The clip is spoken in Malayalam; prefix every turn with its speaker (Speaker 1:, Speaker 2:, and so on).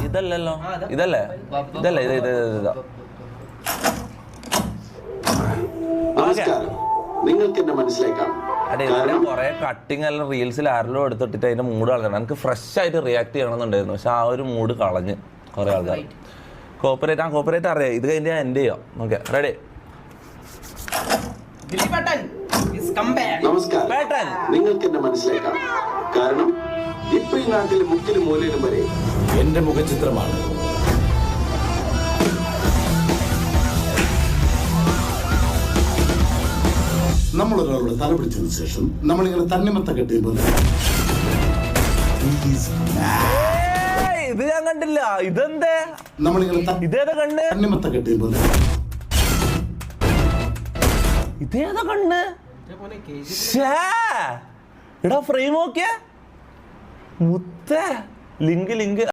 Speaker 1: ഇതല്ലല്ലോ, ഇതല്ലേ ഇതല്ലേ ഇത് ഇത് ഇതാ.
Speaker 2: നിങ്ങൾക്ക് എന്നെ മനസ്സിലാക്കാം.
Speaker 1: അതെ, ഇതിന്റെ കുറെ കട്ടിങ് എല്ലാം റീൽസിൽ ആരെല്ലോ എടുത്തിട്ട് അതിന്റെ മൂഡ് കളഞ്ഞു. എനിക്ക് ഫ്രഷ് ആയിട്ട് റിയാക്ട് ചെയ്യണമെന്നുണ്ടായിരുന്നു, പക്ഷെ ആ ഒരു മൂഡ് കളഞ്ഞ് കുറെ ആൾക്കാർ. കോപ്പറേറ്റ് അറിയാം, ഇത് കഴിഞ്ഞാൽ എൻഡ് ചെയ്യാം. Okay, ready.
Speaker 2: നമസ്കാരം. നിങ്ങൾക്ക് എന്നെ മനസ്സിലാക്കാം, കാരണം ഇപ്പൊ ഈ നാട്ടിലെ മുക്കിലും മൂലയിലും വരെ എന്റെ മുഖചിത്രമാണ്. നമ്മളൊരാളുടെ തല പിടിച്ചതിന് ശേഷം നമ്മളിങ്ങനെ തണ്ണിമത്ത കെട്ടിയപ്പോൾ
Speaker 1: ഇത് ഞാൻ കണ്ടില്ല. ഇതെന്തേ
Speaker 2: നമ്മളിങ്ങനെ
Speaker 1: ഇതേതാ കണ്ണ്?
Speaker 2: തണ്ണിമത്ത കെട്ടിയപ്പോൾ
Speaker 1: ഇതേതാ കണ്ണ്? എടാ ഫ്രെയിം നോക്കിയ മുത്ത ലിങ്ക്